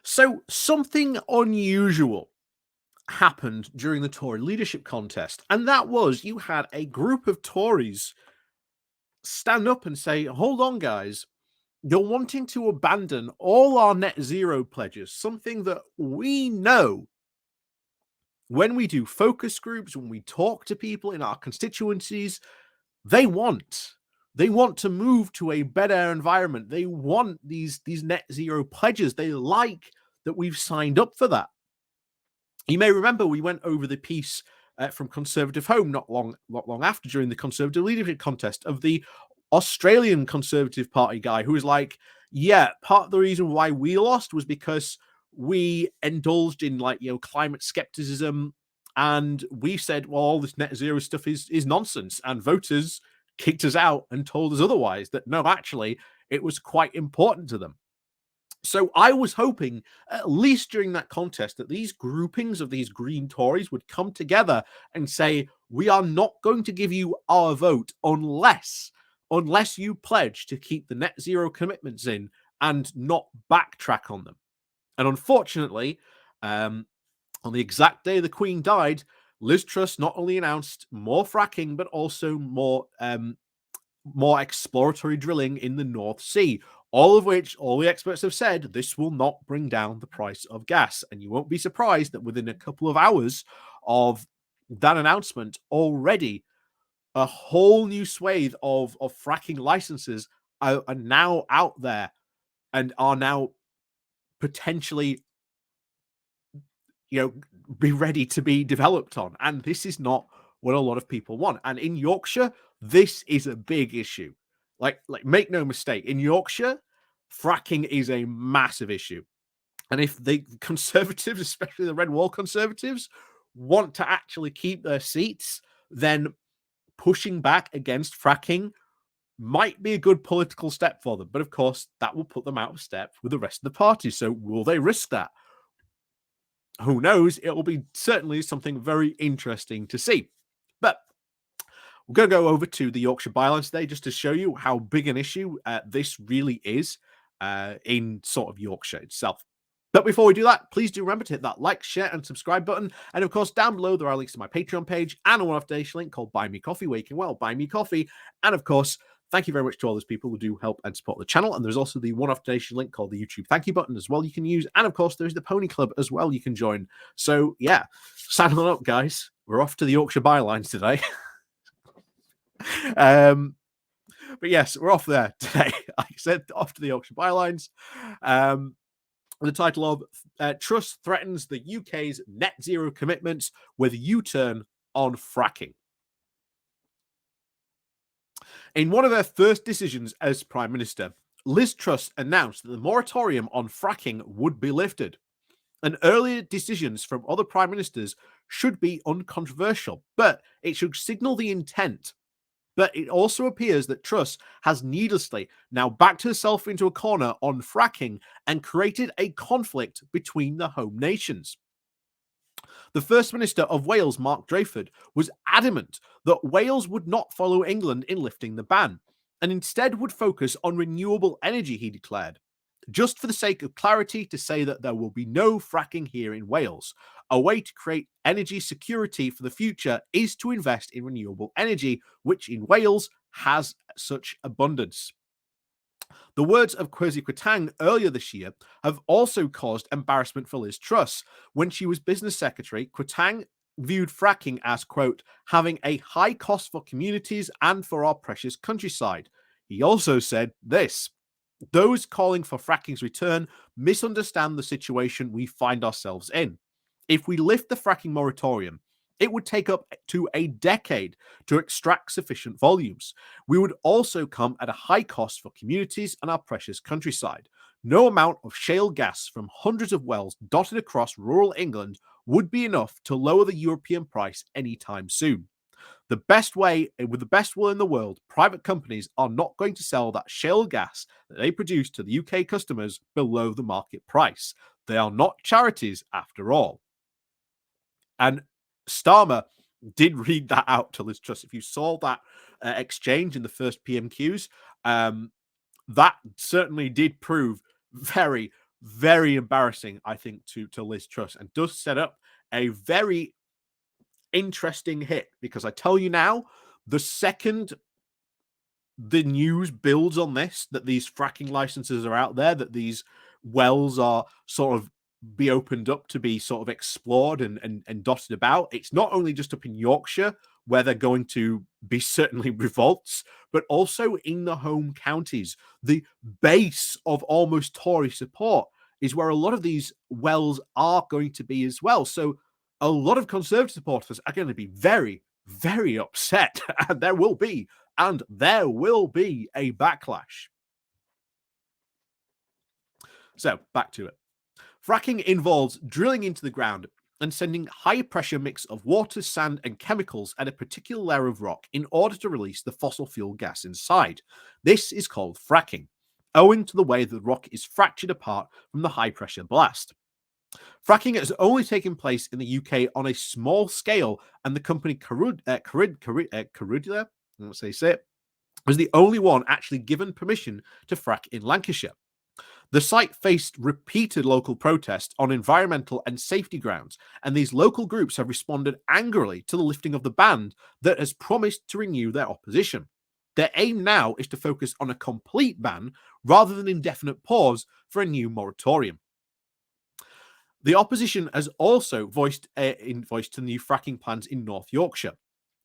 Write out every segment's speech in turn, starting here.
So something unusual happened during the Tory leadership contest, and that was you had a group of Tories stand up and say, hold on, guys, you're wanting to abandon all our net zero pledges, something that we know when we do focus groups, when we talk to people in our constituencies, they want. They want to move to a better environment. They want these net zero pledges. They like that we've signed up for that. You may remember we went over the piece from Conservative Home not long after during the Conservative leadership contest of the Australian Conservative Party guy who was like, yeah, part of the reason why we lost was because we indulged in climate skepticism, and we said, well, all this net zero stuff is nonsense, and voters kicked us out and told us otherwise, that no, actually it was quite important to them. So I was hoping, at least during that contest, that these groupings of these Green Tories would come together and say, we are not going to give you our vote unless you pledge to keep the net zero commitments in and not backtrack on them. And unfortunately, on the exact day the Queen died, Liz Truss not only announced more fracking, but also more exploratory drilling in the North Sea, all of which all the experts have said this will not bring down the price of gas. And you won't be surprised that within a couple of hours of that announcement, already a whole new swathe of fracking licenses are now out there and are now potentially be ready to be developed on. And this is not what a lot of people want. And in Yorkshire, this is a big issue. Like make no mistake, in Yorkshire, fracking is a massive issue. And if the Conservatives, especially the Red Wall Conservatives, want to actually keep their seats, then pushing back against fracking might be a good political step for them. But of course, that will put them out of step with the rest of the party. So will they risk that? Who knows? It will be certainly something very interesting to see. But we're going to go over to the Yorkshire byline today just to show you how big an issue this really is in sort of Yorkshire itself. But before we do that, please do remember to hit that like, share, and subscribe button. And of course, down below, there are links to my Patreon page and a one-off donation link called Buy Me Coffee, where you can, buy me coffee. And of course, thank you very much to all those people who do help and support the channel. And there's also the one-off donation link called the YouTube thank you button as well you can use. And of course, there's the Pony Club as well you can join. So yeah, sign on up, guys. We're off to the Yorkshire bylines today. But yes, we're off there today. Like I said, off to the Yorkshire bylines. The title of Truss threatens the UK's net zero commitments with U-turn on fracking. In one of her first decisions as Prime Minister, Liz Truss announced that the moratorium on fracking would be lifted. And earlier decisions from other Prime Ministers should be uncontroversial, but it should signal the intent. But it also appears that Truss has needlessly now backed herself into a corner on fracking and created a conflict between the home nations. The First Minister of Wales, Mark Drakeford, was adamant that Wales would not follow England in lifting the ban, and instead would focus on renewable energy, he declared. Just for the sake of clarity, to say that there will be no fracking here in Wales. A way to create energy security for the future is to invest in renewable energy, which in Wales has such abundance. The words of Kwasi Kwarteng earlier this year have also caused embarrassment for Liz Truss. When she was business secretary, Kwarteng viewed fracking as, quote, having a high cost for communities and for our precious countryside. He also said this: those calling for fracking's return misunderstand the situation we find ourselves in. If we lift the fracking moratorium, it would take up to a decade to extract sufficient volumes. We would also come at a high cost for communities and our precious countryside. No amount of shale gas from hundreds of wells dotted across rural England would be enough to lower the European price anytime soon. The best way, with the best will in the world, private companies are not going to sell that shale gas that they produce to the UK customers below the market price. They are not charities after all. And Starmer did read that out to Liz Truss. If you saw that exchange in the first PMQs, that certainly did prove very, very embarrassing, I think, to Liz Truss, and does set up a very interesting hit, because I tell you now, the second the news builds on this, that these fracking licenses are out there, that these wells are sort of be opened up to be sort of explored and dotted about. It's not only just up in Yorkshire where they're going to be certainly revolts, but also in the home counties. The base of almost Tory support is where a lot of these wells are going to be as well. So a lot of Conservative supporters are going to be very, very upset, and there will be a backlash. So back to it. Fracking involves drilling into the ground and sending high pressure mix of water, sand, and chemicals at a particular layer of rock in order to release the fossil fuel gas inside. This is called fracking, owing to the way the rock is fractured apart from the high pressure blast. Fracking has only taken place in the UK on a small scale, and the company Carudula, let's say it, was the only one actually given permission to frack in Lancashire. The site faced repeated local protests on environmental and safety grounds, and these local groups have responded angrily to the lifting of the ban that has promised to renew their opposition. Their aim now is to focus on a complete ban rather than indefinite pause for a new moratorium. The opposition has also voiced to new fracking plans in North Yorkshire.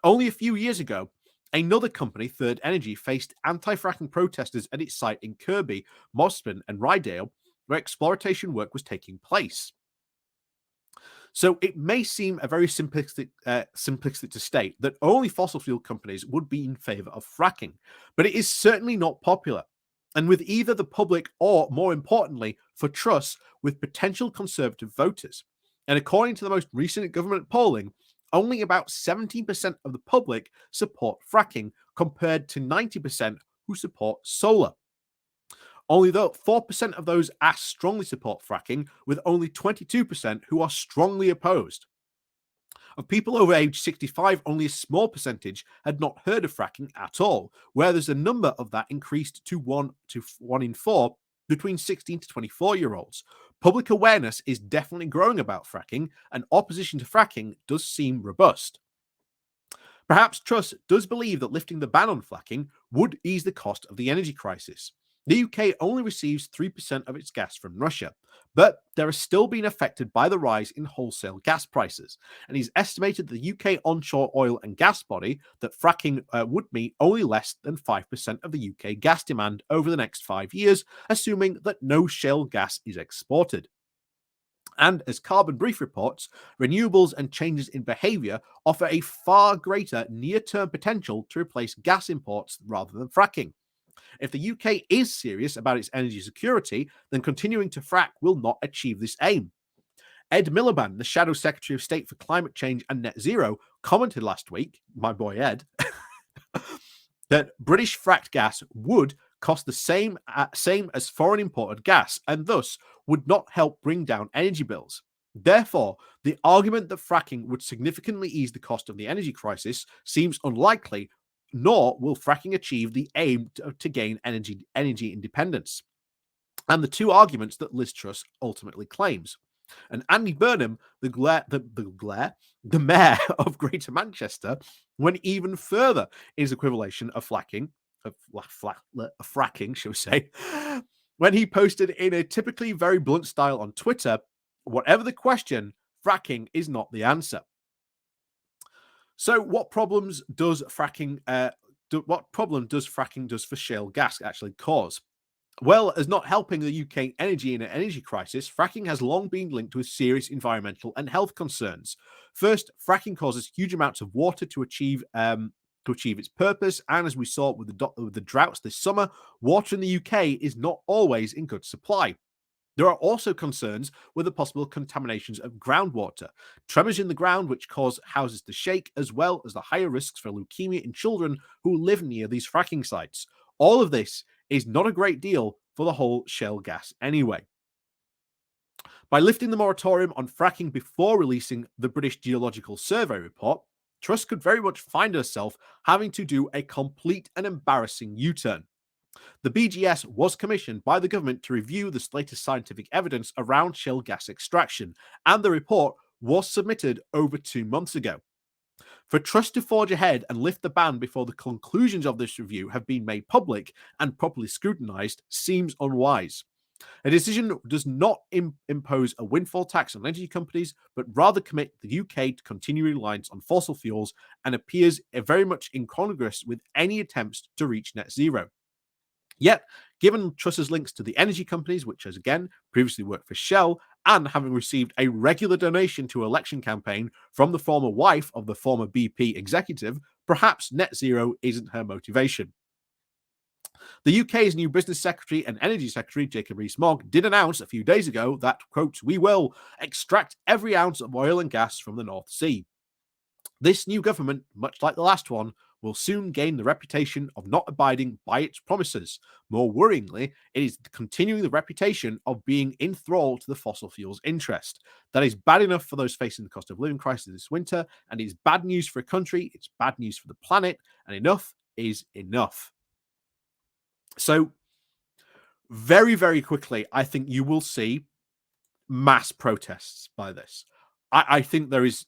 Only a few years ago, another company, Third Energy, faced anti-fracking protesters at its site in Kirkby, Mosman, and Rydale, where exploitation work was taking place. So it may seem a very simplistic to state that only fossil fuel companies would be in favour of fracking, but it is certainly not popular. And with either the public or, more importantly, for Truss, with potential Conservative voters. And according to the most recent government polling, only about 17% of the public support fracking, compared to 90% who support solar. Only though 4% of those asked strongly support fracking, with only 22% who are strongly opposed. Of people over age 65, only a small percentage had not heard of fracking at all, whereas the number of that increased to 1 in 4 between 16 to 24-year-olds. Public awareness is definitely growing about fracking, and opposition to fracking does seem robust. Perhaps Truss does believe that lifting the ban on fracking would ease the cost of the energy crisis. The UK only receives 3% of its gas from Russia, but they are still being affected by the rise in wholesale gas prices, and he's estimated the UK onshore oil and gas body that fracking would meet only less than 5% of the UK gas demand over the next 5 years, assuming that no shale gas is exported. And as Carbon Brief reports, renewables and changes in behaviour offer a far greater near-term potential to replace gas imports rather than fracking. If the UK is serious about its energy security, then continuing to frack will not achieve this aim. Ed Miliband, the Shadow Secretary of State for Climate Change and Net Zero, commented last week, my boy Ed, that British fracked gas would cost the same as foreign imported gas, and thus would not help bring down energy bills. Therefore, the argument that fracking would significantly ease the cost of the energy crisis seems unlikely, nor will fracking achieve the aim to gain energy independence. And the two arguments that Liz Truss ultimately claims. And Andy Burnham, the mayor of Greater Manchester, went even further in his equivalation of fracking, shall we say, when he posted in a typically very blunt style on Twitter, "Whatever the question, fracking is not the answer." So, what problems does fracking does for shale gas actually cause? Well, as not helping the UK energy in an energy crisis, fracking has long been linked with serious environmental and health concerns. First, fracking causes huge amounts of water to achieve its purpose, and as we saw with the droughts this summer, water in the UK is not always in good supply. There are also concerns with the possible contaminations of groundwater, tremors in the ground which cause houses to shake, as well as the higher risks for leukemia in children who live near these fracking sites. All of this is not a great deal for the whole shale gas anyway. By lifting the moratorium on fracking before releasing the British Geological Survey report, Truss could very much find herself having to do a complete and embarrassing U-turn. The BGS was commissioned by the government to review the latest scientific evidence around shale gas extraction, and the report was submitted over 2 months ago. For Truss to forge ahead and lift the ban before the conclusions of this review have been made public and properly scrutinised seems unwise. A decision does not impose a windfall tax on energy companies, but rather commit the UK to continuing reliance on fossil fuels, and appears very much incongruous with any attempts to reach net zero. Yet, given Truss's links to the energy companies, which has again previously worked for Shell, and having received a regular donation to an election campaign from the former wife of the former BP executive, perhaps net zero isn't her motivation. The UK's new Business Secretary and Energy Secretary, Jacob Rees-Mogg, did announce a few days ago that, quote, "We will extract every ounce of oil and gas from the North Sea." This new government, much like the last one, will soon gain the reputation of not abiding by its promises. More worryingly, it is continuing the reputation of being in thrall to the fossil fuels interest. That is bad enough for those facing the cost of living crisis this winter, and it's bad news for a country, it's bad news for the planet, and enough is enough. So, very, very quickly, I think you will see mass protests by this. I think there is,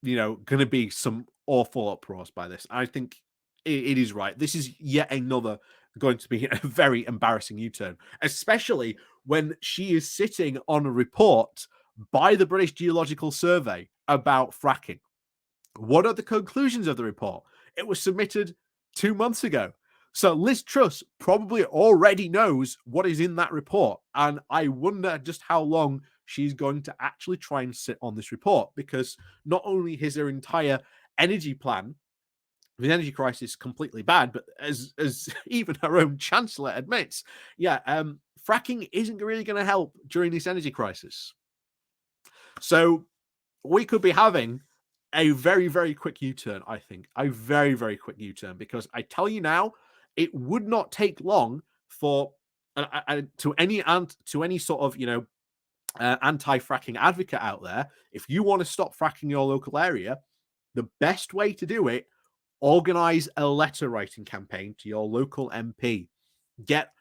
going to be some awful uproars by this. I think it is right. This is yet another going to be a very embarrassing U-turn, especially when she is sitting on a report by the British Geological Survey about fracking. What are the conclusions of the report? It was submitted 2 months ago. So Liz Truss probably already knows what is in that report. And I wonder just how long she's going to actually try and sit on this report, because not only is her entire energy plan, the energy crisis, completely bad, but as even her own chancellor admits, fracking isn't really going to help during this energy crisis. So we could be having a very, very quick U-turn, I think. A very, very quick U-turn, because I tell you now, it would not take long for to any sort of anti-fracking advocate out there. If you want to stop fracking your local area, the best way to do it: organize a letter writing campaign to your local MP. Get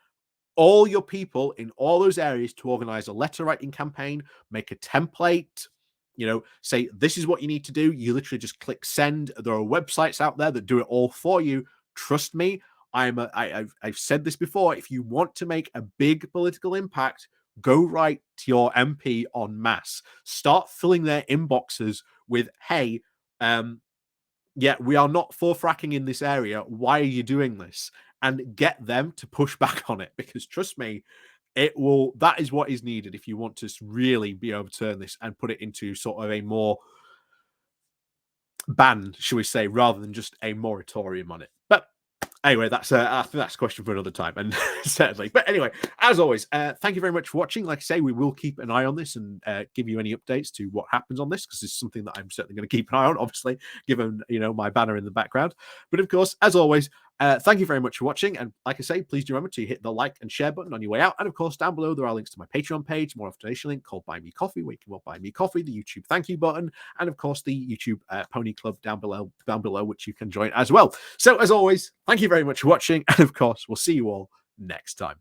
all your people in all those areas to organize a letter writing campaign, make a template, say this is what you need to do. You literally just click send. There are websites out there that do it all for you. Trust me, I've said this before. If you want to make a big political impact, go write to your MP en masse. Start filling their inboxes with, hey, we are not for fracking in this area. Why are you doing this? And get them to push back on it, because trust me, that is what is needed if you want to really be able to turn this and put it into sort of a more ban, shall we say, rather than just a moratorium on it. But anyway, I think that's a question for another time, and certainly. But anyway, as always, thank you very much for watching. Like I say, we will keep an eye on this and give you any updates to what happens on this, because it's something that I'm certainly going to keep an eye on, obviously, given my banner in the background. But of course, as always, thank you very much for watching. And like I say, please do remember to hit the like and share button on your way out. And of course, down below, there are links to my Patreon page, more donation link called Buy Me Coffee, where you can buy me coffee, the YouTube thank you button, and of course, the YouTube Pony Club down below, which you can join as well. So as always, thank you very much for watching. And of course, we'll see you all next time.